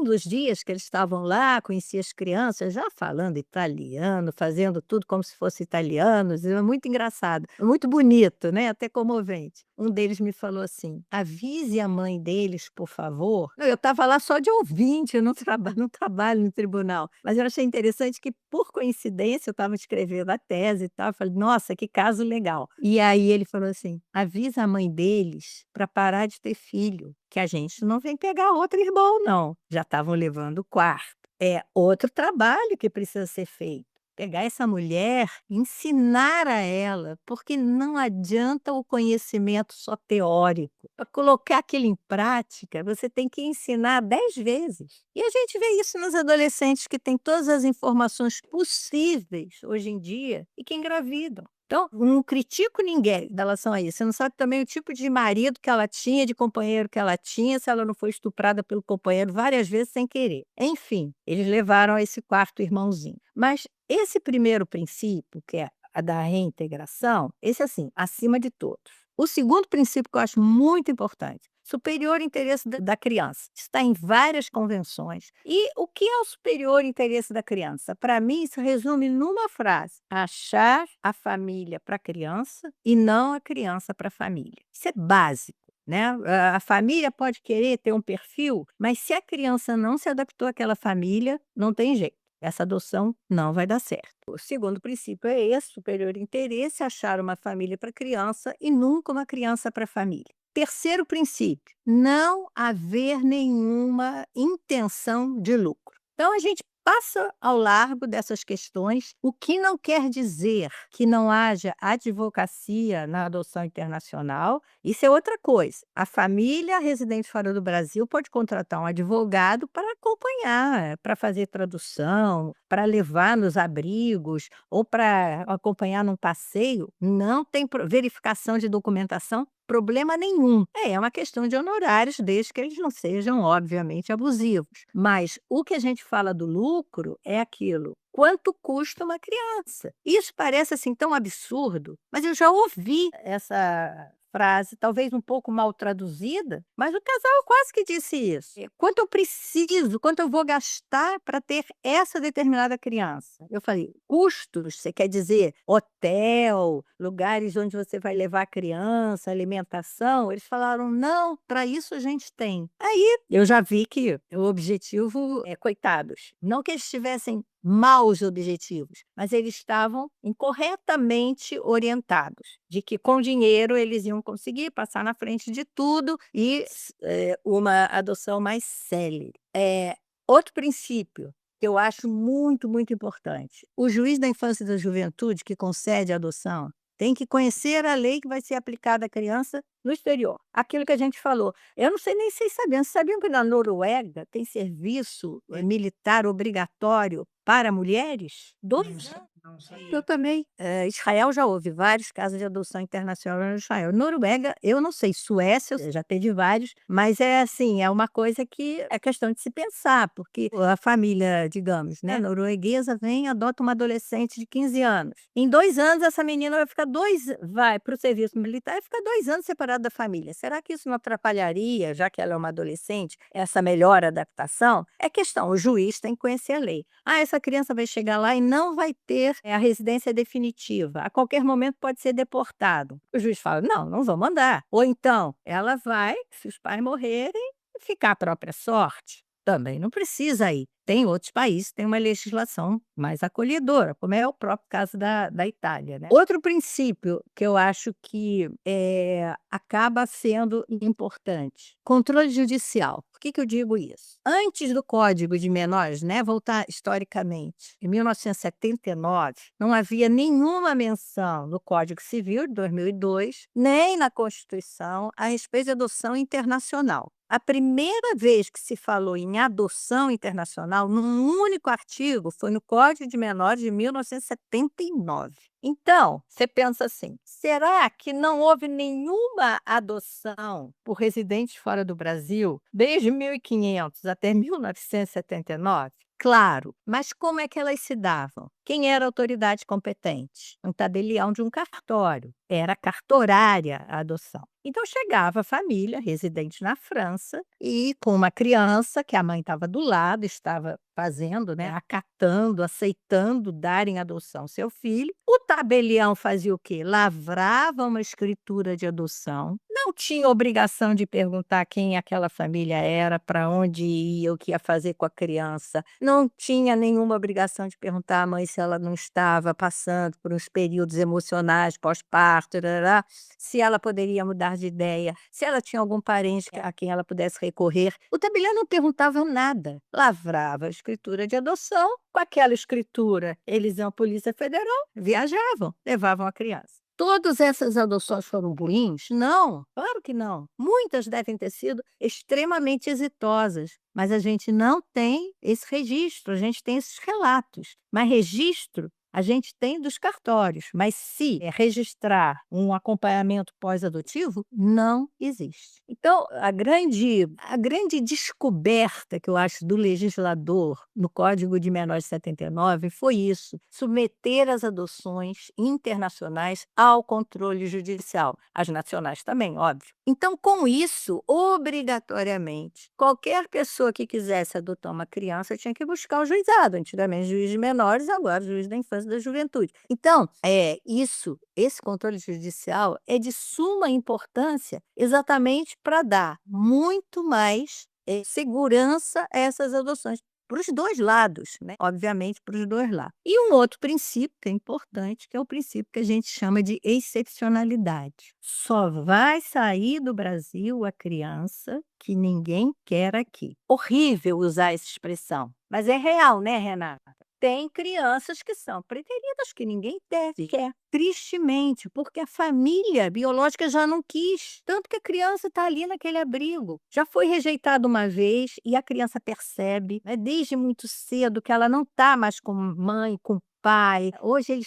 dos dias que eles estavam lá, conhecia as crianças, já falando italiano, fazendo tudo como se fosse italianos. É muito engraçado, muito bonito, né? Até comovente. Um deles me falou assim: avise a mãe deles, por favor. Eu estava lá só de ouvinte, eu não trabalho no tribunal. Mas eu achei interessante que, por coincidência, eu estava escrevendo a tese e tal. Eu falei, nossa, que caso legal. E aí ele falou assim: avisa a mãe deles para parar de ter filho, que a gente não vem pegar outro irmão, não. Já estavam levando o 4º. É outro trabalho que precisa ser feito. Pegar essa mulher, ensinar a ela, porque não adianta o conhecimento só teórico. Para colocar aquilo em prática, você tem que ensinar 10 vezes. E a gente vê isso nos adolescentes que têm todas as informações possíveis hoje em dia e que engravidam. Então, não critico ninguém em relação a isso. Você não sabe também o tipo de marido que ela tinha, de companheiro que ela tinha, se ela não foi estuprada pelo companheiro várias vezes sem querer. Enfim, eles levaram esse 4º irmãozinho. Mas esse primeiro princípio, que é a da reintegração, esse assim, acima de todos. O segundo princípio que eu acho muito importante, Superior interesse da criança. Está em várias convenções. E o que é o superior interesse da criança? Para mim, isso resume numa frase: achar a família para a criança e não a criança para a família. Isso é básico. Né? A família pode querer ter um perfil, mas se a criança não se adaptou àquela família, não tem jeito. Essa adoção não vai dar certo. O segundo princípio é esse: superior interesse, achar uma família para a criança e nunca uma criança para a família. Terceiro princípio: não haver nenhuma intenção de lucro. Então, a gente passa ao largo dessas questões, o que não quer dizer que não haja advocacia na adoção internacional. Isso é outra coisa. A família residente fora do Brasil pode contratar um advogado para acompanhar, para fazer tradução, para levar nos abrigos ou para acompanhar num passeio. Não tem verificação de documentação, problema nenhum. É uma questão de honorários, desde que eles não sejam, obviamente, abusivos. Mas o que a gente fala do lucro é aquilo: quanto custa uma criança? Isso parece assim tão absurdo, mas eu já ouvi essa frase, talvez um pouco mal traduzida, mas o casal quase que disse isso. Quanto eu preciso, quanto eu vou gastar para ter essa determinada criança? Eu falei: custos, você quer dizer hotel, lugares onde você vai levar a criança, alimentação? Eles falaram: não, para isso a gente tem. Aí eu já vi que o objetivo é coitados. Não que eles tivessem maus objetivos, mas eles estavam incorretamente orientados de que com dinheiro eles iam conseguir passar na frente de tudo e uma adoção mais célere. Outro princípio que eu acho muito, muito importante: o juiz da infância e da juventude que concede a adoção tem que conhecer a lei que vai ser aplicada à criança no exterior. Aquilo que a gente falou. Eu não sei nem se vocês sabiam. Vocês sabiam que na Noruega tem serviço militar obrigatório para mulheres? 2 anos. Não sei. Eu também. Israel já houve vários casos de adoção internacional no Israel. Noruega, eu não sei. Suécia, já teve vários, mas é assim, é uma coisa que é questão de se pensar, porque a família, digamos, né, norueguesa vem e adota uma adolescente de 15 anos. Em 2 anos, essa menina vai para o serviço militar e fica 2 anos separada da família. Será que isso não atrapalharia, já que ela é uma adolescente, essa melhor adaptação? É questão, o juiz tem que conhecer a lei. Essa criança vai chegar lá e não vai ter a residência definitiva. A qualquer momento pode ser deportado. O juiz fala: não, não vou mandar. Ou então, ela vai, se os pais morrerem, ficar à própria sorte. Também não precisa ir. Tem outros países que têm uma legislação mais acolhedora, como é o próprio caso da Itália, né? Outro princípio que eu acho que acaba sendo importante: controle judicial. Por que eu digo isso? Antes do Código de Menores, né, voltar historicamente, em 1979, não havia nenhuma menção no Código Civil de 2002, nem na Constituição, a respeito de adoção internacional. A primeira vez que se falou em adoção internacional, num único artigo, foi no Código de Menores de 1979. Então, você pensa assim: será que não houve nenhuma adoção por residentes fora do Brasil desde 1500 até 1979? Claro, mas como é que elas se davam? Quem era a autoridade competente? Um tabelião de um cartório. Era cartorária a adoção. Então, chegava a família residente na França e com uma criança que a mãe estava do lado, estava fazendo, né, acatando, aceitando dar em adoção seu filho. O tabelião fazia o quê? Lavrava uma escritura de adoção. Não tinha obrigação de perguntar quem aquela família era, para onde ia, o que ia fazer com a criança. Não tinha nenhuma obrigação de perguntar à mãe se ela não estava passando por uns períodos emocionais pós-parto, se ela poderia mudar de ideia, se ela tinha algum parente a quem ela pudesse recorrer. O tabelião não perguntava nada. Lavrava a escritura de adoção. Com aquela escritura, eles iam à Polícia Federal, viajavam, levavam a criança. Todas essas adoções foram ruins? Não, claro que não. Muitas devem ter sido extremamente exitosas, mas a gente não tem esse registro, a gente tem esses relatos. Mas registro a gente tem dos cartórios, mas se registrar um acompanhamento pós-adotivo, não existe. Então, a grande descoberta que eu acho do legislador no Código de Menores de 79 foi isso: submeter as adoções internacionais ao controle judicial, as nacionais também, óbvio. Então, com isso, obrigatoriamente, qualquer pessoa que quisesse adotar uma criança tinha que buscar o juizado. Antigamente, juiz de menores, agora juiz da infância e da juventude. Então, esse controle judicial é de suma importância exatamente para dar muito mais segurança a essas adoções. Para os dois lados, né? Obviamente, para os dois lados. E um outro princípio que é importante, que é o princípio que a gente chama de excepcionalidade. Só vai sair do Brasil a criança que ninguém quer aqui. Horrível usar essa expressão, mas é real, né, Renata? Tem crianças que são preteridas, que ninguém quer. Tristemente, porque a família biológica já não quis. Tanto que a criança está ali naquele abrigo. Já foi rejeitada uma vez e a criança percebe, né, desde muito cedo, que ela não está mais com mãe, com pai. Hoje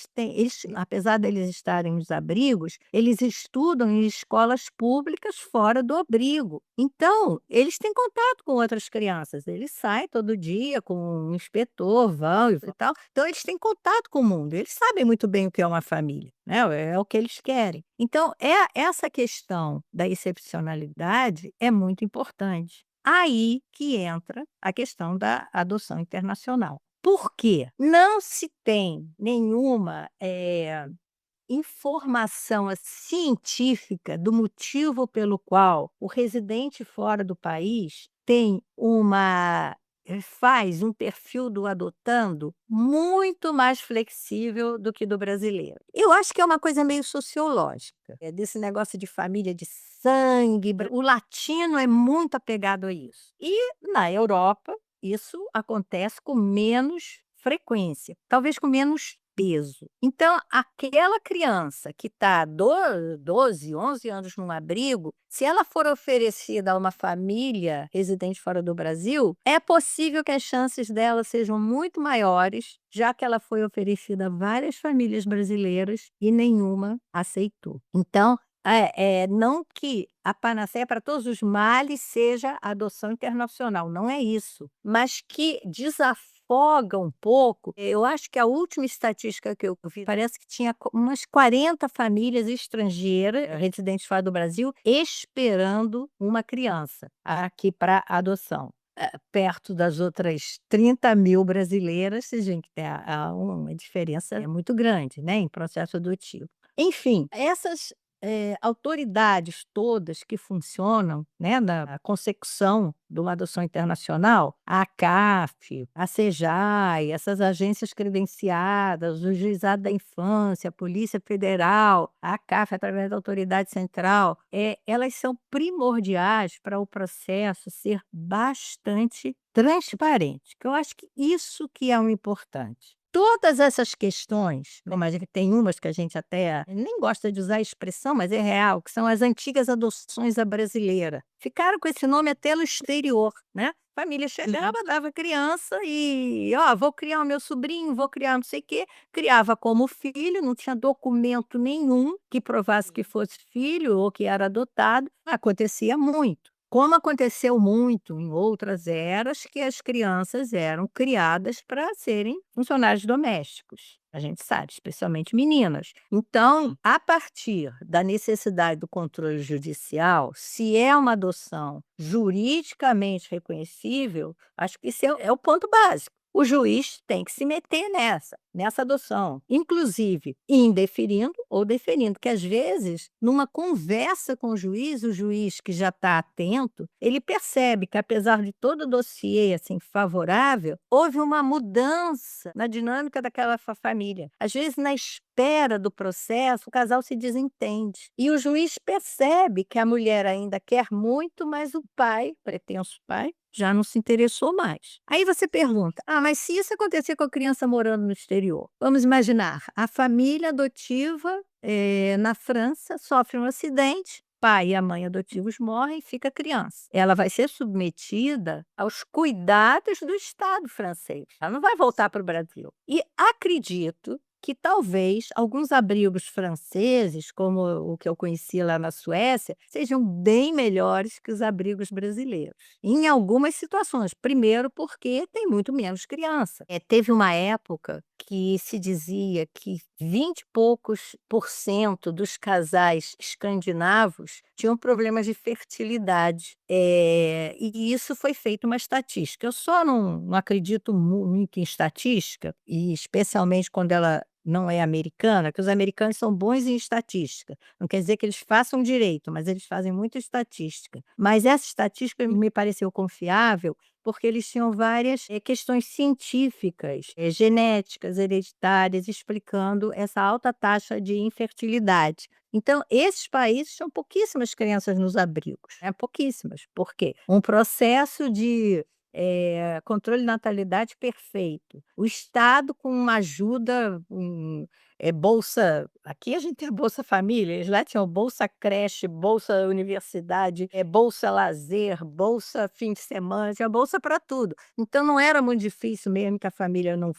apesar deles estarem nos abrigos, eles estudam em escolas públicas fora do abrigo. Então, eles têm contato com outras crianças. Eles saem todo dia com um inspetor, vão e tal. Então, eles têm contato com o mundo. Eles sabem muito bem o que é uma família, né? É o que eles querem. Então, essa questão da excepcionalidade é muito importante. Aí que entra a questão da adoção internacional. Por quê? Não se tem nenhuma informação científica do motivo pelo qual o residente fora do país faz um perfil do adotando muito mais flexível do que do brasileiro. Eu acho que é uma coisa meio sociológica, desse negócio de família de sangue. O latino é muito apegado a isso. E na Europa, isso acontece com menos frequência, talvez com menos peso. Então, aquela criança que está 12, 11 anos num abrigo, se ela for oferecida a uma família residente fora do Brasil, é possível que as chances dela sejam muito maiores, já que ela foi oferecida a várias famílias brasileiras e nenhuma aceitou. Então, não que a panaceia para todos os males seja a adoção internacional, não é isso, mas que desafoga um pouco. Eu acho que a última estatística que eu vi, parece que tinha umas 40 famílias estrangeiras, residentes fora do Brasil, esperando uma criança aqui para adoção. Perto das outras 30.000 brasileiras, vocês veem que tem uma diferença muito grande, né, em processo adotivo. Enfim, essas autoridades todas que funcionam, né, na consecução de uma adoção internacional, a ACAF, a SEJAI, essas agências credenciadas, o Juizado da Infância, a Polícia Federal, a ACAF, através da Autoridade Central, elas são primordiais para o processo ser bastante transparente, que eu acho que isso que é o importante. Todas essas questões, como a gente tem umas que a gente até nem gosta de usar a expressão, mas é real, que são as antigas adoções à brasileira. Ficaram com esse nome até no exterior, né? A família chegava, dava criança e, vou criar o meu sobrinho, vou criar não sei o quê. Criava como filho, não tinha documento nenhum que provasse que fosse filho ou que era adotado. Acontecia muito. Como aconteceu muito em outras eras, que as crianças eram criadas para serem funcionários domésticos. A gente sabe, especialmente meninas. Então, a partir da necessidade do controle judicial, se é uma adoção juridicamente reconhecível, acho que isso é o ponto básico. O juiz tem que se meter nessa adoção, inclusive indeferindo ou deferindo, que às vezes, numa conversa com o juiz que já está atento, ele percebe que, apesar de todo o dossiê assim, favorável, houve uma mudança na dinâmica daquela família. Às vezes, na espera do processo, o casal se desentende. E o juiz percebe que a mulher ainda quer muito, mas o pai, pretenso pai, já não se interessou mais. Aí você pergunta, mas se isso acontecer com a criança morando no exterior? Vamos imaginar, a família adotiva na França sofre um acidente, pai e a mãe adotivos morrem, fica a criança. Ela vai ser submetida aos cuidados do Estado francês. Ela não vai voltar para o Brasil. E acredito que talvez alguns abrigos franceses, como o que eu conheci lá na Suécia, sejam bem melhores que os abrigos brasileiros. Em algumas situações. Primeiro, porque tem muito menos criança. Teve uma época que se dizia que 20 e poucos por cento dos casais escandinavos tinham problemas de fertilidade. E isso foi feito uma estatística. Eu só não acredito muito em estatística, e especialmente quando ela não é americana, que os americanos são bons em estatística. Não quer dizer que eles façam direito, mas eles fazem muita estatística. Mas essa estatística me pareceu confiável, porque eles tinham várias questões científicas, genéticas, hereditárias, explicando essa alta taxa de infertilidade. Então, esses países tinham pouquíssimas crianças nos abrigos, né? Pouquíssimas. Por quê? Um processo de controle de natalidade perfeito. O Estado com uma ajuda, bolsa. Aqui a gente tem a Bolsa Família, eles lá tinham Bolsa Creche, Bolsa Universidade, Bolsa Lazer, Bolsa Fim de Semana, tinha bolsa para tudo. Então não era muito difícil, mesmo que a família não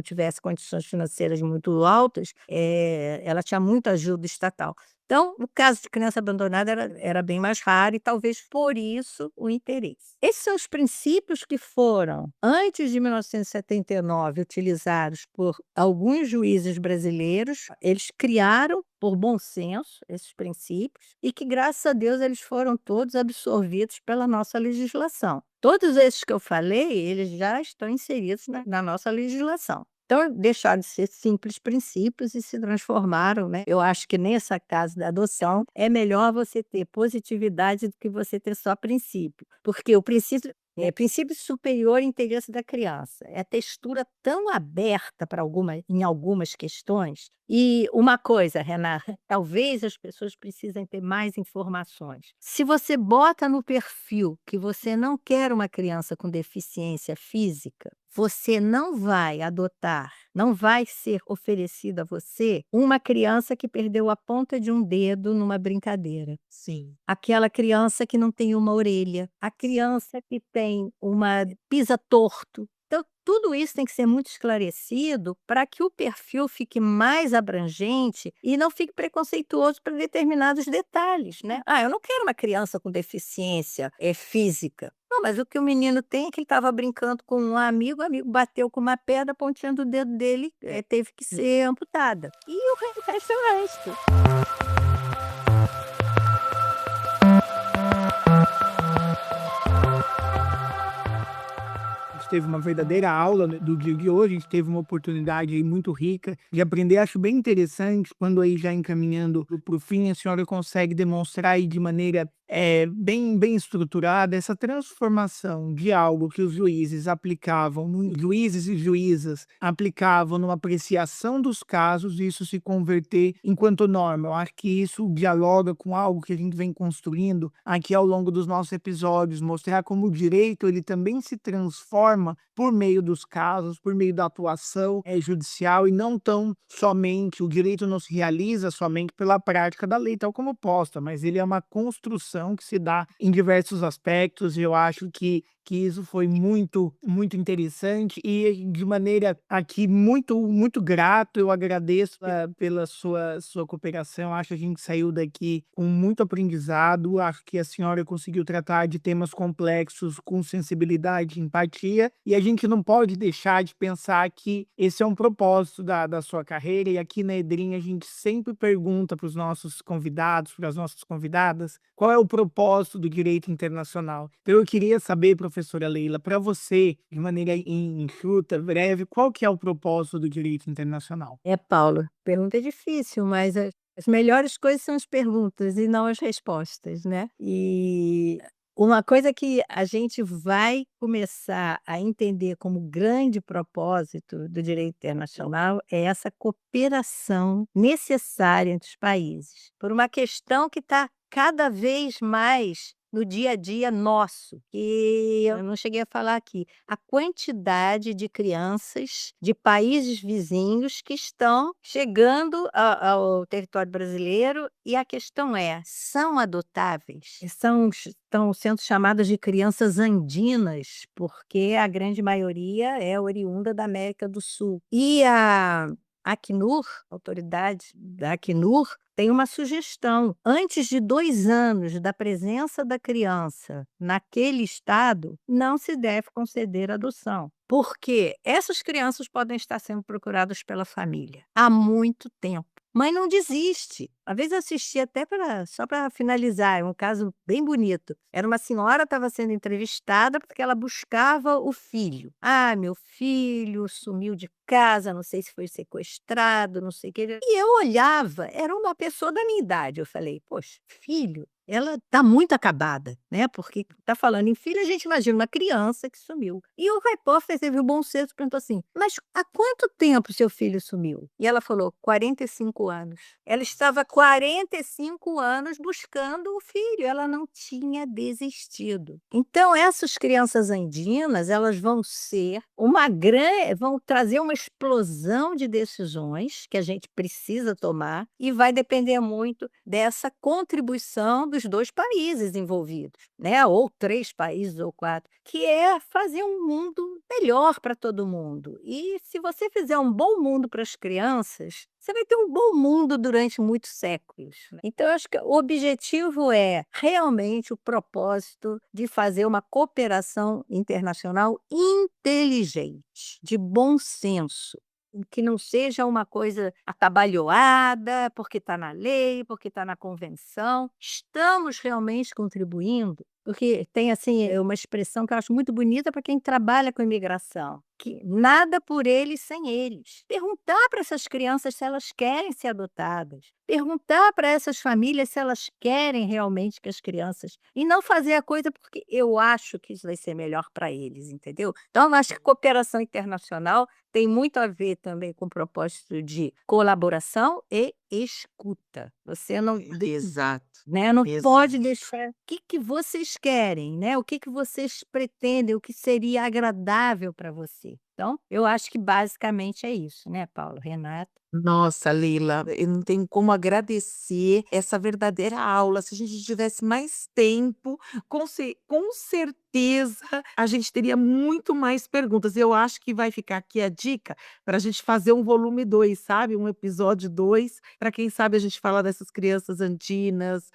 tivesse condições financeiras muito altas, ela tinha muita ajuda estatal. Então, o caso de criança abandonada era bem mais raro e talvez por isso o interesse. Esses são os princípios que foram, antes de 1979, utilizados por alguns juízes brasileiros. Eles criaram, por bom senso, esses princípios e que, graças a Deus, eles foram todos absorvidos pela nossa legislação. Todos esses que eu falei, eles já estão inseridos na nossa legislação. Então, deixaram de ser simples princípios e se transformaram, né? Eu acho que nessa casa da adoção é melhor você ter positividade do que você ter só princípio, porque o princípio princípio superior interesse da criança. É textura tão aberta para em algumas questões. E uma coisa, Renata, talvez as pessoas precisem ter mais informações. Se você bota no perfil que você não quer uma criança com deficiência física, você não vai adotar, não vai ser oferecida a você uma criança que perdeu a ponta de um dedo numa brincadeira. Sim. Aquela criança que não tem uma orelha, a criança que tem uma pisa torto. Então, tudo isso tem que ser muito esclarecido para que o perfil fique mais abrangente e não fique preconceituoso para determinados detalhes, né? Eu não quero uma criança com deficiência física. Não, mas o que o menino tem é que ele estava brincando com o amigo bateu com uma pedra, a pontinha do dedo dele teve que ser amputada. E o resto é o resto. Teve uma verdadeira aula do dia de hoje, a gente teve uma oportunidade aí muito rica de aprender. Acho bem interessante quando aí já encaminhando para o fim, a senhora consegue demonstrar aí de maneira bem estruturada essa transformação de algo que os juízes juízes e juízas aplicavam numa apreciação dos casos, e isso se converter enquanto norma. Eu acho que isso dialoga com algo que a gente vem construindo aqui ao longo dos nossos episódios, mostrar como o direito ele também se transforma por meio dos casos, por meio da atuação judicial, e não tão somente, o direito não se realiza somente pela prática da lei, tal como posta, mas ele é uma construção que se dá em diversos aspectos, e eu acho que isso foi muito interessante, e de maneira aqui muito grato. Eu agradeço pela sua cooperação. Acho que a gente saiu daqui com muito aprendizado. Acho que a senhora conseguiu tratar de temas complexos com sensibilidade e empatia, e a gente não pode deixar de pensar que esse é um propósito da sua carreira. E aqui na Edrim a gente sempre pergunta para os nossos convidados, para as nossas convidadas, qual é o propósito do direito internacional. Então eu queria saber, professora Leila, para você, de maneira enxuta, breve, qual que é o propósito do direito internacional? Paulo, pergunta difícil, mas as melhores coisas são as perguntas e não as respostas, né? E uma coisa que a gente vai começar a entender como grande propósito do direito internacional é essa cooperação necessária entre os países, por uma questão que está cada vez mais no dia a dia nosso, que eu não cheguei a falar aqui, a quantidade de crianças de países vizinhos que estão chegando ao território brasileiro, e a questão são adotáveis? Estão sendo chamadas de crianças andinas, porque a grande maioria é oriunda da América do Sul. E A Acnur, a autoridade da Acnur, tem uma sugestão. Antes de 2 anos da presença da criança naquele estado, não se deve conceder adoção, porque essas crianças podem estar sendo procuradas pela família há muito tempo. Mãe não desiste. Uma vez eu assisti até só para finalizar, é um caso bem bonito. Era uma senhora, estava sendo entrevistada porque ela buscava o filho. Ah, meu filho sumiu de casa, não sei se foi sequestrado, não sei o que. E eu olhava, era uma pessoa da minha idade. Eu falei, poxa, filho, ela está muito acabada, né? Porque está falando em filho, a gente imagina uma criança que sumiu. E o repórter teve o bom senso e perguntou assim: mas há quanto tempo seu filho sumiu? E ela falou: 45 anos. Ela estava 45 anos buscando o filho, ela não tinha desistido. Então, essas crianças andinas, elas vão ser vão trazer uma explosão de decisões que a gente precisa tomar e vai depender muito dessa contribuição dos 2 países envolvidos, né? Ou 3 países ou 4, que é fazer um mundo melhor para todo mundo. E se você fizer um bom mundo para as crianças, você vai ter um bom mundo durante muitos séculos, né? Então, eu acho que o objetivo é realmente o propósito de fazer uma cooperação internacional inteligente, de bom senso. Que não seja uma coisa atabalhoada, porque está na lei, porque está na convenção. Estamos realmente contribuindo, porque tem assim uma expressão que eu acho muito bonita para quem trabalha com imigração, que nada por eles sem eles. Perguntar para essas crianças se elas querem ser adotadas, perguntar para essas famílias se elas querem realmente que as crianças, e não fazer a coisa porque eu acho que isso vai ser melhor para eles, entendeu? Então, eu acho que cooperação internacional tem muito a ver também com o propósito de colaboração e escuta. Você não, Exato, né, não exato. pode deixar. O que vocês querem, né? O que vocês pretendem, o que seria agradável para você. Então, eu acho que basicamente é isso, né, Paulo, Renata? Nossa, Leila, eu não tenho como agradecer essa verdadeira aula. Se a gente tivesse mais tempo, com certeza a gente teria muito mais perguntas. Eu acho que vai ficar aqui a dica para a gente fazer um volume 2, sabe? Um episódio 2, para quem sabe a gente falar dessas crianças andinas,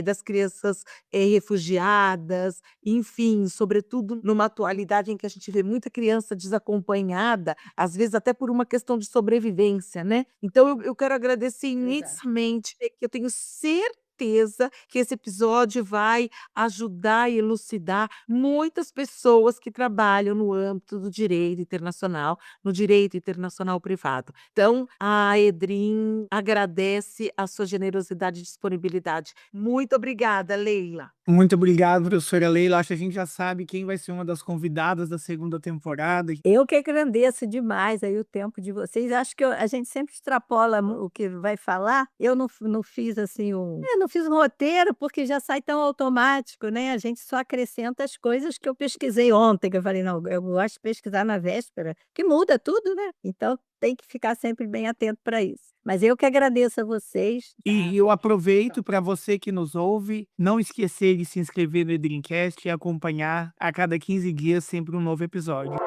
das crianças refugiadas, enfim, sobretudo numa atualidade em que a gente vê muita criança desacompanhada, às vezes até por uma questão de sobrevivência, né? Então eu quero agradecer imensamente, que eu tenho certeza que esse episódio vai ajudar e elucidar muitas pessoas que trabalham no âmbito do direito internacional, no direito internacional privado. Então, a Edrim agradece a sua generosidade e disponibilidade. Muito obrigada, Leila. Muito obrigado, professora Leila. Acho que a gente já sabe quem vai ser uma das convidadas da 2ª temporada. Eu que agradeço demais aí o tempo de vocês. Acho que a gente sempre extrapola o que vai falar. Eu não fiz assim não fiz um roteiro, porque já sai tão automático, né? A gente só acrescenta as coisas que eu pesquisei ontem, que eu falei, não, eu gosto de pesquisar na véspera, que muda tudo, né? Então tem que ficar sempre bem atento para isso. Mas eu que agradeço a vocês. E eu aproveito para você que nos ouve, não esquecer de se inscrever no Edrimcast e acompanhar a cada 15 dias sempre um novo episódio.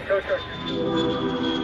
Tchau, tchau.